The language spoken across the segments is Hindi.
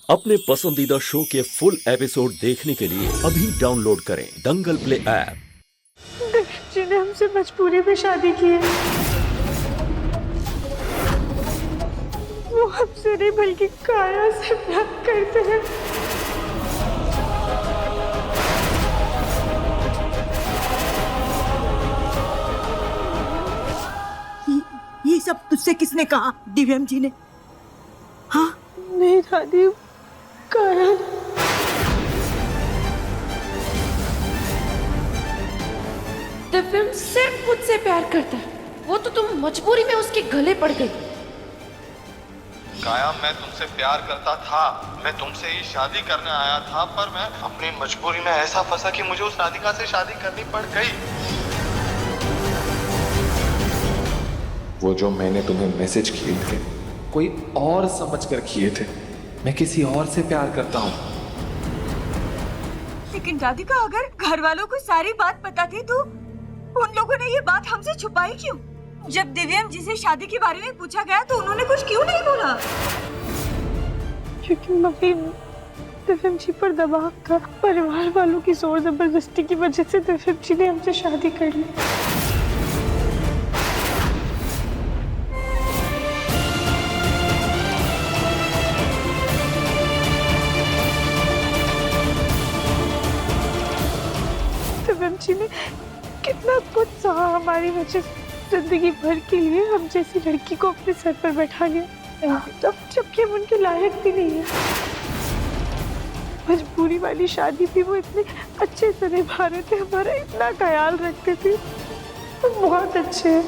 अपने पसंदीदा शो के फुल एपिसोड देखने के लिए अभी डाउनलोड करें दंगल प्ले ऐप। जी ने हमसे मजबूरी में शादी की है। वो हमसे नहीं बल्कि काया से प्यार करते हैं। ये सब तुझसे किसने कहा? दिव्यम जी ने? हाँ नहीं दादी, काया दिव्यम सिर्फ मुझसे प्यार करता है। वो तो तुम मजबूरी में उसके गले पड़ गई। काया, मैं तुमसे प्यार करता था, मैं तुमसे ही शादी करने आया था, पर मैं अपनी मजबूरी में ऐसा फंसा कि मुझे उस राधिका से शादी करनी पड़ गई। वो जो मैंने तुम्हें मैसेज किए थे, कोई और समझकर किए थे। मैं किसी और से प्यार करता हूँ। लेकिन राधिका, अगर घर वालों को सारी बात पता थी तो उन लोगों ने ये बात हमसे छुपाई क्यों? जब दिव्यम जी से शादी के बारे में पूछा गया तो उन्होंने कुछ क्यों नहीं बोला? क्योंकि मम्मी, दिव्यम जी पर दबाव था। परिवार वालों की जोर जबरदस्ती की वजह से दिव्यम जी ने हमसे शादी कर ली। दिव्यम जी ने कितना कुछ सहा हमारी वजह से। जिंदगी भर के लिए हम जैसी लड़की को अपने सर पर बैठा लिया, जबकि हम उनके लायक भी नहीं है। मजबूरी वाली शादी भी वो इतने अच्छे से निभा रहे थे, हमारा इतना ख्याल रखते थे। वो बहुत अच्छे हैं।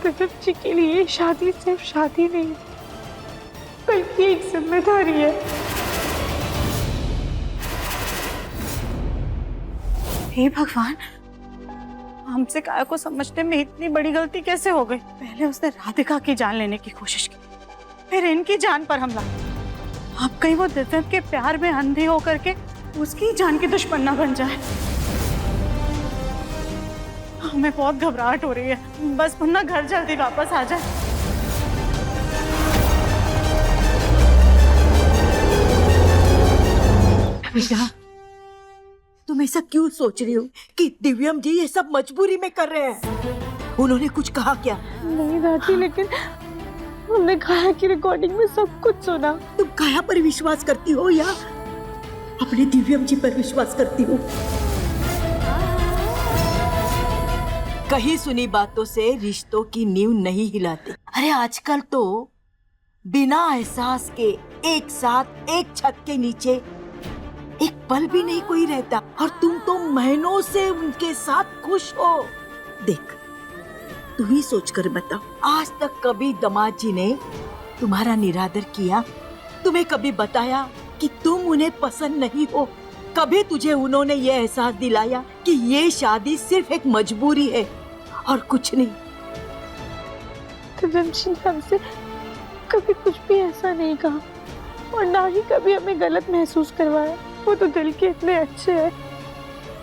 दिव्यम जी के लिए शादी सिर्फ शादी नहीं बल्कि एक जिम्मेदारी है। हे भगवान, हमसे काया को समझने में इतनी बड़ी गलती कैसे हो गई? पहले उसने राधिका की जान लेने की कोशिश की, फिर इनकी जान पर हमला। अब कहीं वो दिव्यम के प्यार में अंधे होकर के उसकी जान की दुश्मन ना बन जाए। हमें बहुत घबराहट हो रही है। बस मुन्ना घर जल्दी वापस आ जाए। बेटा, तुम ऐसा क्यों सोच रही हो कि दिव्यम जी ये सब मजबूरी में कर रहे हैं? उन्होंने कुछ कहा क्या? नहीं दादी, लेकिन हमने काया की रिकॉर्डिंग में सब कुछ सुना। तुम काया पर विश्वास करती हो या अपने दिव्यम जी पर विश्वास करती हो? कहीं सुनी बातों से रिश्तों की नींव नहीं हिलाते। अरे आजकल तो बिना एहसास के एक साथ एक छत के नीचे एक पल भी नहीं कोई रहता, और तुम तो महीनों से उनके साथ खुश हो। देख, तू ही सोच कर बता, आज तक कभी दामाद जी ने तुम्हारा निरादर किया? तुम्हें कभी बताया कि तुम उन्हें पसंद नहीं हो? कभी तुझे उन्होंने ये एहसास दिलाया कि ये शादी सिर्फ एक मजबूरी है और कुछ नहीं? दिव्यम जी ने हमसे कभी कुछ भी ऐसा नहीं कहा और ना ही कभी हमें गलत महसूस करवाया। वो तो दिल के इतने अच्छे हैं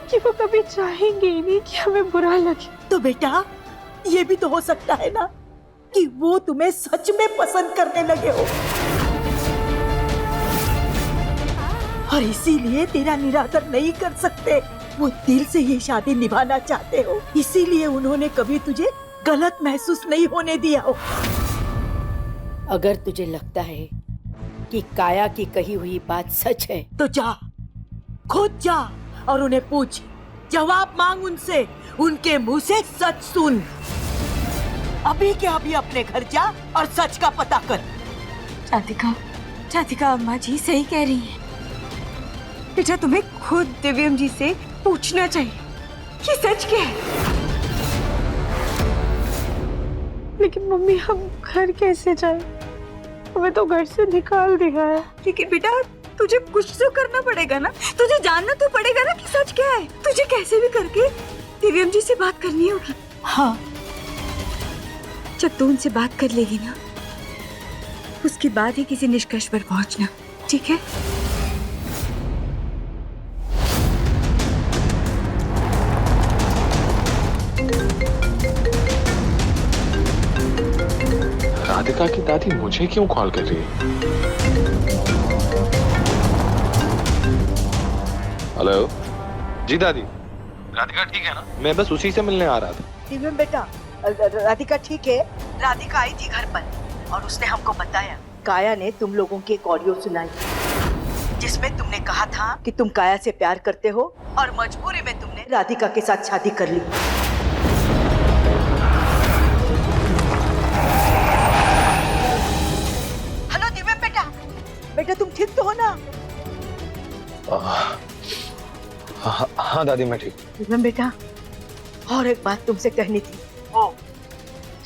कि वो कभी चाहेंगे ही नहीं कि हमें बुरा लगे। तो बेटा, ये भी तो हो सकता है ना कि वो तुम्हें सच में पसंद करने लगे हो, और इसीलिए तेरा निरादर नहीं कर सकते। वो दिल से ये शादी निभाना चाहते हो, इसीलिए उन्होंने कभी तुझे गलत महसूस नहीं होने दिया हो। अगर तुझे लगता है कि काया की कही हुई बात सच है तो जा, खुद जा और उन्हें पूछ, जवाब मांग उनसे, उनके मुंह से सच सुन। अभी के अभी अपने घर जा और सच का पता कर। राधिका अम्मा जी सही कह रही हैं। बेटा, तुम्हें खुद दिव्यम जी से पूछना चाहिए कि सच क्या है। लेकिन मम्मी, हम घर कैसे जाएं? हमें तो घर से निकाल दिया है। लेकिन बेटा, तुझे कुछ तो करना पड़ेगा ना। तुझे जानना तो पड़ेगा ना कि सच क्या है। तुझे कैसे भी करके दिव्यम जी से बात करनी होगी। हाँ, जब तू उनसे बात कर लेगी ना, उसके बाद ही किसी निष्कर्ष पर पहुंचना, ठीक है? राधिका की दादी मुझे क्यों कॉल कर रही है? हेलो जी दादी, राधिका ठीक है ना? मैं बस उसी से मिलने आ रहा था। दिव्यम बेटा, राधिका ठीक है। राधिका आई थी घर पर और उसने हमको बताया काया ने तुम लोगों की एक ऑडियो सुनाई जिसमें तुमने कहा था कि तुम काया से प्यार करते हो और मजबूरी में तुमने राधिका के साथ शादी कर ली। हेलो दिव्यम बेटा, बेटा तुम ठीक तो हो ना? हाँ दादी मैं ठीक। दिव्यम बेटा, और एक बात तुमसे कहनी थी। वो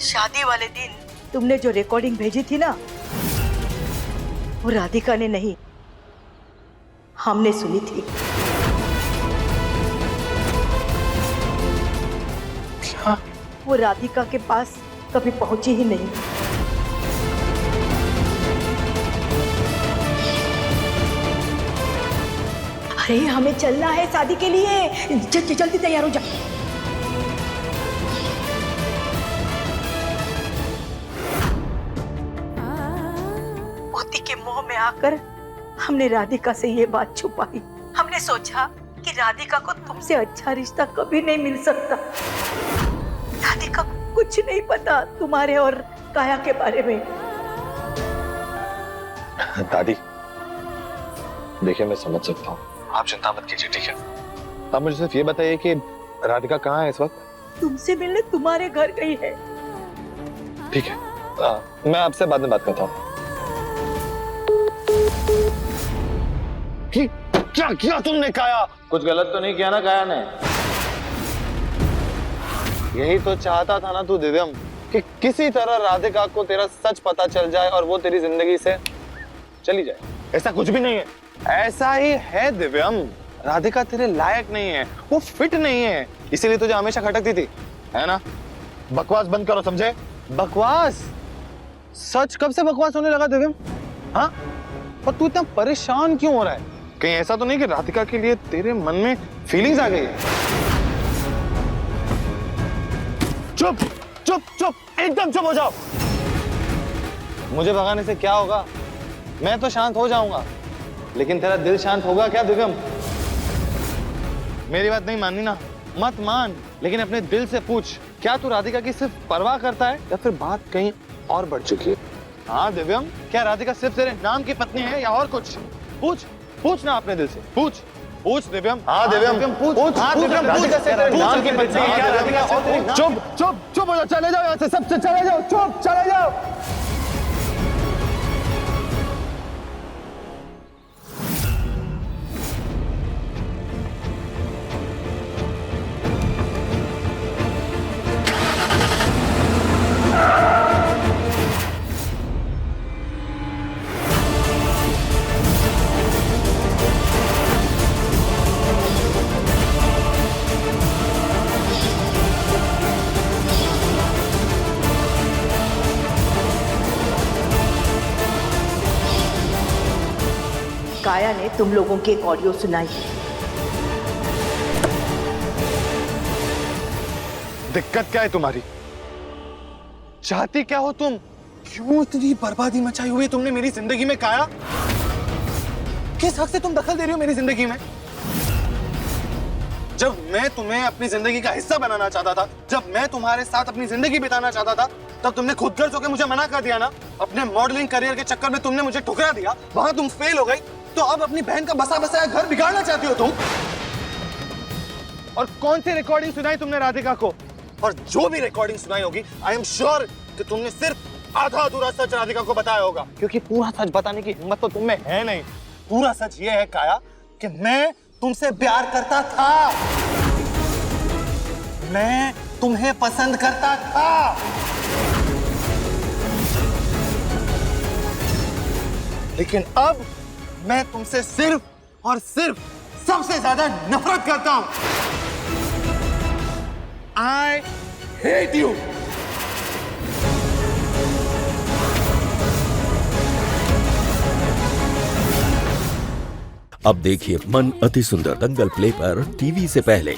शादी वाले दिन तुमने जो रिकॉर्डिंग भेजी थी ना, वो राधिका ने नहीं, हमने सुनी थी। क्या? वो राधिका के पास कभी पहुंची ही नहीं। अरे हमें चलना है शादी के लिए, जल्दी तैयार हो जा। मोती के मोह में आकर हमने राधिका से ये बात छुपाई। हमने सोचा कि राधिका को तुमसे अच्छा रिश्ता कभी नहीं मिल सकता। राधिका को कुछ नहीं पता तुम्हारे और काया के बारे में। दादी देखिए, मैं समझ सकता हूँ, आप चिंता मत कीजिए, ठीक है? आप मुझे सिर्फ ये बताइए कि राधिका कहाँ है इस वक्त? तुमसे मिलने तुम्हारे घर गई है। ठीक है, मैं आपसे बाद में बात करता हूँ। क्या किया तुमने काया? कुछ गलत तो नहीं किया ना काया ने? यही तो चाहता था ना तू दिव्यम, कि किसी तरह राधिका को तेरा सच पता चल जाए और वो तेरी जिंदगी से चली जाए। ऐसा कुछ भी नहीं है। ऐसा ही है दिव्यम, राधिका तेरे लायक नहीं है, वो फिट नहीं है, इसीलिए तुझे हमेशा खटकती थी, है ना? बकवास बंद करो, समझे? बकवास? सच कब से बकवास होने लगा दिव्यम? हाँ? और तू इतना परेशान क्यों हो रहा है? कहीं ऐसा तो नहीं कि राधिका के लिए तेरे मन में फीलिंग्स आ गई है? चुप चुप चुप, एकदम चुप हो जाओ। मुझे भगाने से क्या होगा? मैं तो शांत हो जाऊंगा, लेकिन तेरा दिल शांत होगा क्या दिव्यम? मेरी बात नहीं माननी ना, मत मान, लेकिन अपने दिल से पूछ, क्या तू राधिका की सिर्फ परवाह करता है या फिर बात कहीं और बढ़ चुकी है? हाँ दिव्यम, क्या राधिका सिर्फ तेरे नाम की पत्नी है या और कुछ? पूछ पूछ ना अपने दिल से, पूछ पूछ दिव्यम। हाँ दिव्यम पूछ, हाँ दिव्यम पूछ, तेरे नाम की पत्नी है क्या राधिका? चुप चुप चुप हो जाओ, चले जाओ यहाँ से, सबसे चले जाओ, चुप चले जाओ। काया ने तुम लोगों की एक ऑडियो सुनाई। दिक्कत क्या है तुम्हारी? चाहती क्या हो तुम? क्यों इतनी बर्बादी मचाई हुई है तुमने मेरी जिंदगी में काया? किस हक से तुम दखल दे रही हो मेरी जिंदगी में? जब मैं तुम्हें अपनी जिंदगी का हिस्सा बनाना चाहता था, जब मैं तुम्हारे साथ अपनी जिंदगी बिताना चाहता था, तब तुमने खुदगर्ज होकर मुझे मना कर दिया ना। अपने मॉडलिंग करियर के चक्कर में तुमने मुझे ठुकरा दिया, वहां तुम फेल हो गई, तो अब अपनी बहन का बसा बसाया घर बिगाड़ना चाहती हो तुम। और कौन सी रिकॉर्डिंग सुनाई तुमने राधिका को? और जो भी रिकॉर्डिंग सुनाई होगी, आई एम श्योर कि तुमने सिर्फ आधा अधूरा सच राधिका को बताया होगा, क्योंकि पूरा सच बताने की हिम्मत तो तुम में है नहीं। पूरा सच ये है काया कि मैं तुमसे प्यार करता था, मैं तुम्हें पसंद करता था, लेकिन अब मैं तुमसे सिर्फ और सिर्फ सबसे ज्यादा नफरत करता हूं। I hate you. अब देखिए मन अति सुंदर दंगल प्ले पर टीवी से पहले।